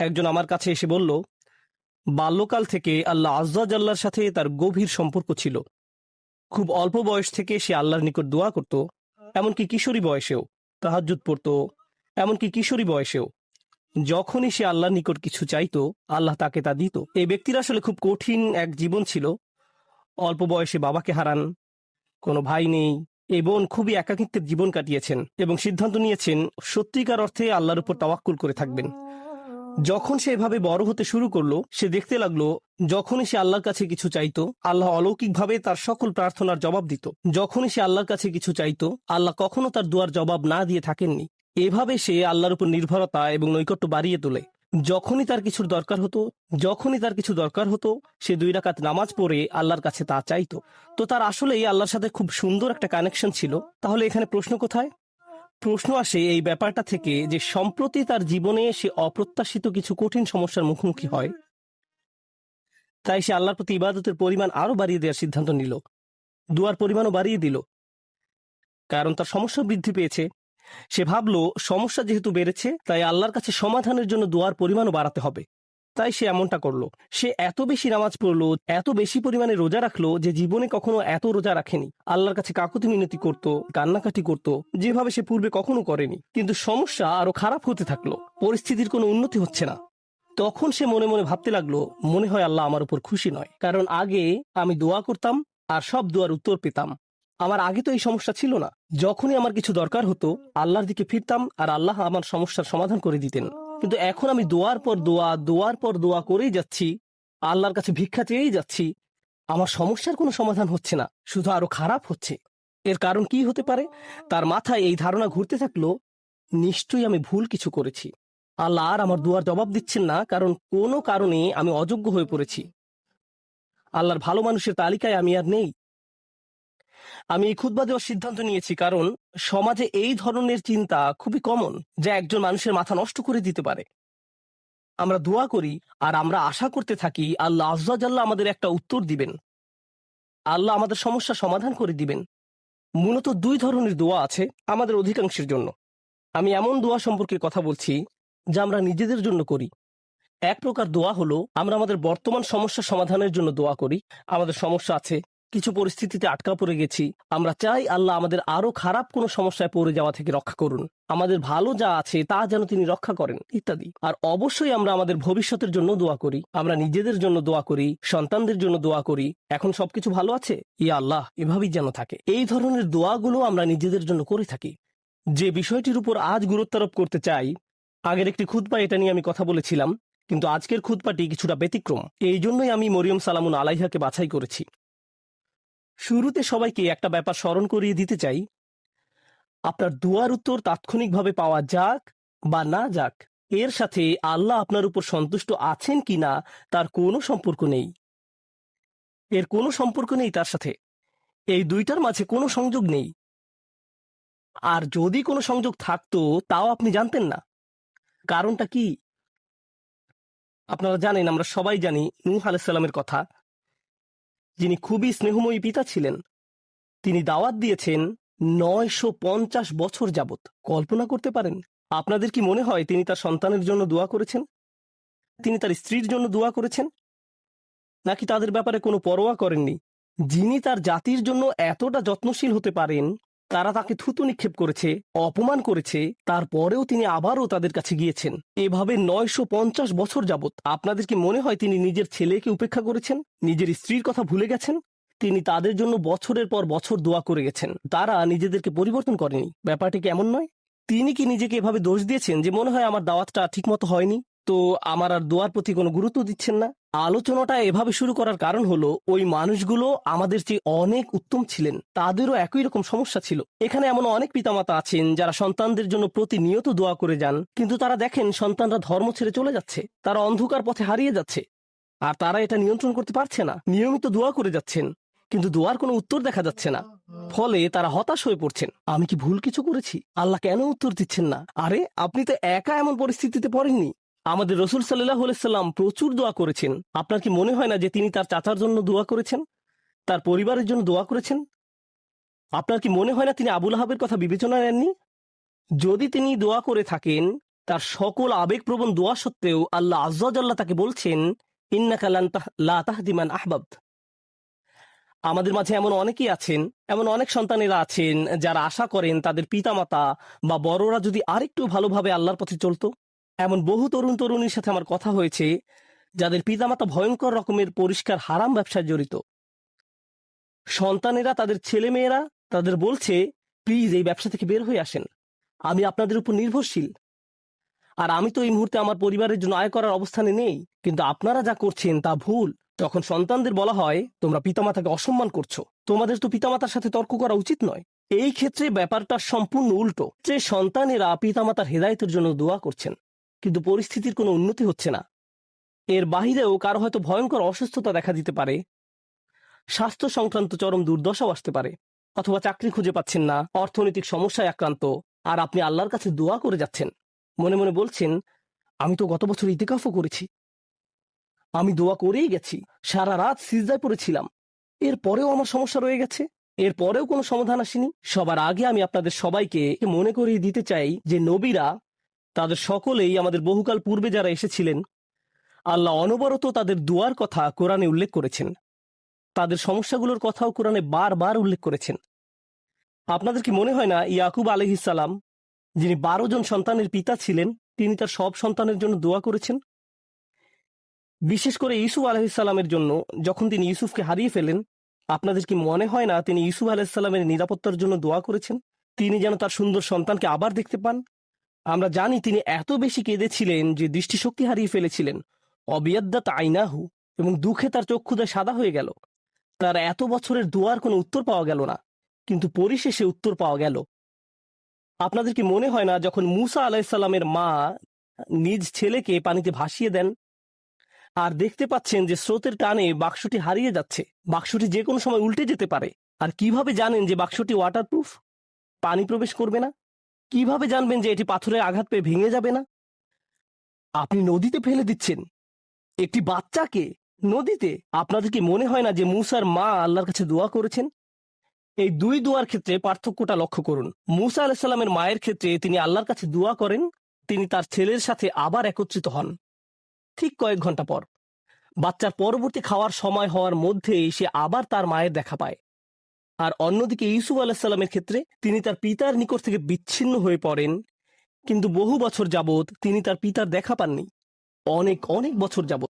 একজন আমার কাছে এসে বলল, বাল্যকাল থেকে আল্লাহ আজ্জা জাল্লার সাথে তার গভীর সম্পর্ক ছিল। খুব অল্প বয়স থেকে সে আল্লাহর নিকট দোয়া করত, এমনকি কিশোরী বয়সেও তাহাজ্জুদ পড়তো, এমনকি কিশোরী বয়সেও যখনই সে আল্লাহর নিকট কিছু চাইতো আল্লাহ তাকে তা দিত। এই ব্যক্তির আসলে খুব কঠিন এক জীবন ছিল। অল্প বয়সে বাবাকে হারান, কোনো ভাই নেই, এই বোন খুবই একাকিত্বের জীবন কাটিয়েছেন এবং সিদ্ধান্ত নিয়েছেন সত্যিকার অর্থে আল্লাহর উপর তাওয়াক্কুল করে থাকবেন। যখন সে এভাবে বড় হতে শুরু করলো, সে দেখতে লাগলো যখনই সে আল্লাহর কাছে কিছু চাইতো আল্লাহ অলৌকিকভাবে তার সকল প্রার্থনার জবাব দিত। যখনই সে আল্লাহর কাছে কিছু চাইতো আল্লাহ কখনো তার দুয়ার জবাব না দিয়ে থাকেননি। এভাবে সে আল্লাহর উপর নির্ভরতা এবং নৈকট্য বাড়িয়ে তোলে। যখনই তার কিছু দরকার হতো সে 2 রাকাত নামাজ পড়ে আল্লাহর কাছে তা চাইতো। তো তার আসলেই আল্লাহর সাথে খুব সুন্দর একটা কানেকশন ছিল। তাহলে এখানে প্রশ্ন কোথায়? প্রশ্ন আসে এই ব্যাপারটা থেকে যে সম্প্রতি তার জীবনে সে অপ্রত্যাশিত কিছু কঠিন সমস্যার মুখোমুখি হয়, তাই সে আল্লাহর প্রতি ইবাদতের পরিমাণ আরো বাড়িয়ে দেওয়ার সিদ্ধান্ত নিল, দুয়ার পরিমাণও বাড়িয়ে দিল, কারণ তার সমস্যা বৃদ্ধি পেয়েছে। সে ভাবলো সমস্যা যেহেতু বেড়েছে তাই আল্লাহর কাছে সমাধানের জন্য দোয়ার পরিমাণও বাড়াতে হবে। তাই সে এমনটা করলো। সে এত বেশি নামাজ পড়লো, এত বেশি পরিমাণে রোজা রাখলো যে জীবনে কখনো এত রোজা রাখেনি। আল্লাহর কাছে কাকুতি মিনতি করতো, কান্নাকাটি করতো, যেভাবে সে পূর্বে কখনো করেনি। কিন্তু সমস্যা আরো খারাপ হতে থাকলো, পরিস্থিতির কোনো উন্নতি হচ্ছে না। তখন সে মনে মনে ভাবতে লাগলো, মনে হয় আল্লাহ আমার উপর খুশি নয়, কারণ আগে আমি দোয়া করতাম আর সব দোয়ার উত্তর পেতাম। আমার আগে তো এই সমস্যা ছিল না। যখনই আমার কিছু দরকার হতো আল্লাহর দিকে ফিরতাম আর আল্লাহ আমার সমস্যার সমাধান করে দিতেন। কিন্তু এখন আমি দোয়ার পর দোয়া করেই যাচ্ছি, আল্লাহর কাছে ভিক্ষা চেয়েই যাচ্ছি, আমার সমস্যার কোনো সমাধান হচ্ছে না, শুধু আরো খারাপ হচ্ছে। এর কারণ কি হতে পারে? তার মাথায় এই ধারণা ঘুরতে থাকলো, নিশ্চয়ই আমি ভুল কিছু করেছি। আল্লাহ আর আমার দুয়ার জবাব দিচ্ছেন না, কারণ কোনো কারণে আমি অযোগ্য হয়ে পড়েছি। আল্লাহর ভালো মানুষের তালিকায় আমি আর নেই। আমি এই খুতবা দেওয়ার সিদ্ধান্ত নিয়েছি কারণ সমাজে এই ধরনের চিন্তা খুবই কমন, যা একজন মানুষের মাথা নষ্ট করে দিতে পারে। আমরা দোয়া করি আর আমরা আশা করতে থাকি আল্লাহ আজ্জা জাল্লা আমাদের একটা উত্তর দিবেন, আল্লাহ আমাদের সমস্যা সমাধান করে দিবেন। মূলত 2 ধরনের দোয়া আছে আমাদের অধিকাংশের জন্য। আমি এমন দোয়া সম্পর্কে কথা বলছি যা আমরা নিজেদের জন্য করি। এক প্রকার দোয়া হলো আমরা আমাদের বর্তমান সমস্যা সমাধানের জন্য দোয়া করি। আমাদের সমস্যা আছে, কিছু পরিস্থিতিতে আটকা পড়ে গেছি, আমরা চাই আল্লাহ আমাদের আরো খারাপ কোনো সমস্যায় পড়ে যাওয়া থেকে রক্ষা করুন, আমাদের ভালো যা আছে তা যেন তিনি রক্ষা করেন, ইত্যাদি। আর অবশ্যই আমরা আমাদের ভবিষ্যতের জন্য দোয়া করি, আমরা নিজেদের জন্য দোয়া করি, সন্তানদের জন্য দোয়া করি, এখন সবকিছু ভালো আছে, ইয়া আল্লাহ এভাবেই যেন থাকে। এই ধরনের দোয়াগুলো আমরা নিজেদের জন্য করে থাকি। যে বিষয়টির উপর আজ গুরুত্বারোপ করতে চাই, আগের একটি খুতবায় এটা নিয়ে আমি কথা বলেছিলাম, কিন্তু আজকের খুতবাটি কিছুটা ব্যতিক্রম। এই জন্যই আমি মরিয়ম সালামুন আলাইহাকে বাছাই করেছি। শুরুতে সবাইকে একটা ব্যাপার স্মরণ করিয়ে দিতে চাই, আপনার দুয়ার উত্তর তাৎক্ষণিকভাবে পাওয়া যাক বা না যাক, এর সাথে আল্লাহ আপনার উপর সন্তুষ্ট আছেন কিনা তার কোনো সম্পর্ক নেই। এর কোনো সম্পর্ক নেই তার সাথে। এই দুইটার মাঝে কোনো সংযোগ নেই। আর যদি কোনো সংযোগ থাকতো তাও আপনি জানতেন না। কারণটা কি? আপনারা জানেন, আমরা সবাই জানি নূহ আলাইহিস সালামের কথা, যিনি খুবই স্নেহময়ী পিতা ছিলেন। তিনি দাওয়াত দিয়েছেন 950 বছর যাবত। কল্পনা করতে পারেন? আপনাদের কি মনে হয় তিনি তার সন্তানের জন্য দোয়া করেছেন? তিনি তার স্ত্রীর জন্য দোয়া করেছেন? নাকি তাদের ব্যাপারে কোনো পরোয়া করেননি? যিনি তার জাতির জন্য এতটা যত্নশীল হতে পারেন, তারা তাকে থুতু নিক্ষেপ করেছে, অপমান করেছে, তারপরেও তিনি আবারও তাদের কাছে গিয়েছেন। এভাবে 950 বছর যাবত। আপনাদের কি মনে হয় তিনি নিজের ছেলেকে উপেক্ষা করেছেন, নিজের স্ত্রীর কথা ভুলে গেছেন? তিনি তাদের জন্য বছরের পর বছর দোয়া করে গেছেন, তারা নিজেদেরকে পরিবর্তন করেনি। ব্যাপারটি কি এমন নয়? তিনি কি নিজেকে এভাবে দোষ দিয়েছেন যে মনে হয় আমার দাওয়াতটা ঠিকমতো হয়নি, তো আমার আর দোয়ার প্রতি কোনো গুরুত্ব দিচ্ছেন না? আলোচনাটা এভাবে শুরু করার কারণ হলো, ওই মানুষগুলো আমাদের চেয়ে অনেক উত্তম ছিলেন, তাদেরও একই রকম সমস্যা ছিল। এখানে এমন অনেক পিতামাতা আছেন যারা সন্তানদের জন্য প্রতিনিয়ত দোয়া করে যান, কিন্তু তারা দেখেন সন্তানরা ধর্ম ছেড়ে চলে যাচ্ছে, তারা অন্ধকার পথে হারিয়ে যাচ্ছে, আর তারা এটা নিয়ন্ত্রণ করতে পারছে না। নিয়মিত দোয়া করে যাচ্ছেন, কিন্তু দোয়ার কোনো উত্তর দেখা যাচ্ছে না। ফলে তারা হতাশ হয়ে পড়ছেন। আমি কি ভুল কিছু করেছি? আল্লাহ কেন উত্তর দিচ্ছেন না? আরে আপনি তো একা এমন পরিস্থিতিতে পড়েননি। আমাদের রসুল সাল্লাল্লাহু আলাইহি সাল্লাম প্রচুর দোয়া করেছেন। আপনার কি মনে হয় না যে তিনি তার চাচার জন্য দোয়া করেছেন, তার পরিবারের জন্য দোয়া করেছেন? আপনার কি মনে হয় না তিনি আবু লাহাবের কথা বিবেচনায় নেননি? যদি তিনি দোয়া করে থাকেন তার সকল আবেগপ্রবণ দোয়া সত্ত্বেও আল্লাহ আয্যা ওয়া জাল্লা তাকে বলছেন, ইন্নাকা লা তাহদি মান আহবাবত। আমাদের মাঝে এমন অনেকেই আছেন, এমন অনেক সন্তানেরা আছেন যারা আশা করেন তাদের পিতামাতা বা বড়রা যদি আরেকটু ভালোভাবে আল্লাহর পথে চলতো। এমন বহু তরুণ তরুণীর সাথে আমার কথা হয়েছে যাদের পিতামাতা ভয়ঙ্কর রকমের পরিষ্কার হারাম ব্যবসায় জড়িত। সন্তানেরা, তাদের ছেলেমেয়েরা তাদের বলছে, প্লিজ এই ব্যবসা থেকে বের হয়ে আসেন, আমি আপনাদের উপর নির্ভরশীল, আর আমি তো এই মুহূর্তে আমার পরিবারের জন্য আয় করার অবস্থানে নেই, কিন্তু আপনারা যা করছেন তা ভুল। তখন সন্তানদের বলা হয়, তোমরা পিতামাতাকে অসম্মান করছো, তোমাদের তো পিতামাতার সাথে তর্ক করা উচিত নয়। এই ক্ষেত্রে ব্যাপারটা সম্পূর্ণ উল্টো, যে সন্তানেরা পিতামাতার হেদায়েতের জন্য দোয়া করছেন, কিন্তু পরিস্থিতির কোনো উন্নতি হচ্ছে না। এর বাহিরেও কারো হয়তো ভয়ঙ্কর অসুস্থতা দেখা দিতে পারে, স্বাস্থ্য সংক্রান্ত চরম দুর্দশাও আসতে পারে, অথবা চাকরি খুঁজে পাচ্ছেন না, অর্থনৈতিক সমস্যায় আক্রান্ত, আর আপনি আল্লাহর কাছে দোয়া করে যাচ্ছেন, মনে মনে বলছেন, আমি তো গত বছর ইতিকাফও করেছি, আমি দোয়া করেই গেছি, সারা রাত সিজদায় পড়েছিলাম, এরপরেও আমার সমস্যা রয়ে গেছে, এরপরেও কোনো সমাধান আসেনি। সবার আগে আমি আপনাদের সবাইকে মনে করিয়ে দিতে চাই যে নবীরা, তাদের সকলেই, আমাদের বহুকাল পূর্বে যারা এসেছিলেন, আল্লাহ অনবরত তাদের দুয়ার কথা কোরআনে উল্লেখ করেছেন, তাদের সমস্যাগুলোর কথাও কোরআনে বারবার উল্লেখ করেছেন। আপনাদের কি মনে হয় না ইয়াকুব আলাইহিস সালাম, যিনি 12 জন সন্তানের পিতা ছিলেন, তিনি তার সব সন্তানের জন্য দোয়া করেছেন? বিশেষ করে ইউসুফ আলাইহিস সালামের জন্য, যখন তিনি ইউসুফকে হারিয়ে ফেলেন, আপনাদের কি মনে হয় না তিনি ইউসুফ আলাইহিস সালামের নিরাপত্তার জন্য দোয়া করেছেন, তিনি যেন তার সুন্দর সন্তানকে আবার দেখতে পান? আমরা জানি তিনি এত বেশি কেঁদেছিলেন যে দৃষ্টিশক্তি হারিয়ে ফেলেছিলেন, অবিয়াদ্দাত আইনাহু, এবং দুঃখে তার চক্ষুদয় সাদা হয়ে গেল। তার এত বছরের দোয়ার কোনো উত্তর পাওয়া গেল না, কিন্তু পরিশেষে উত্তর পাওয়া গেল। আপনাদের কি মনে হয় না যখন মুসা আলাইহিস সালামের মা নিজ ছেলেকে পানিতে ভাসিয়ে দেন, আর দেখতে পাচ্ছেন যে স্রোতের টানে বাক্সটি হারিয়ে যাচ্ছে, বাক্সটি যে কোনো সময় উল্টে যেতে পারে, আর কিভাবে জানেন যে বাক্সটি ওয়াটারপ্রুফ, পানি প্রবেশ করবে না? কিভাবে জানবেন যে এটি পাথরের আঘাত পেয়ে ভেঙে যাবে না? আপনি নদীতে ফেলে দিচ্ছেন একটি বাচ্চাকে, নদীতে। আপনাদের কি মনে হয় না যে মুসার মা আল্লাহর কাছে দোয়া করেছেন? এই দুই দোয়ার ক্ষেত্রে পার্থক্যটা লক্ষ্য করুন। মুসা আলাইহিস সালামের মায়ের ক্ষেত্রে তিনি আল্লাহর কাছে দোয়া করেন, তিনি তার ছেলের সাথে আবার একত্রিত হন ঠিক কয়েক ঘন্টা পর। বাচ্চার পরবর্তী খাওয়ার সময় হওয়ার মধ্যেই সে আবার তার মায়ের দেখা পায়। আর অন্যদিকে ইউসুফ আলাইহিস সালামের ক্ষেত্রে তিনি তার পিতার নিকট থেকে বিচ্ছিন্ন হয়ে পড়েন, কিন্তু বহু বছর যাবৎ তিনি তার পিতার দেখা পাননি, অনেক অনেক বছর যাবৎ।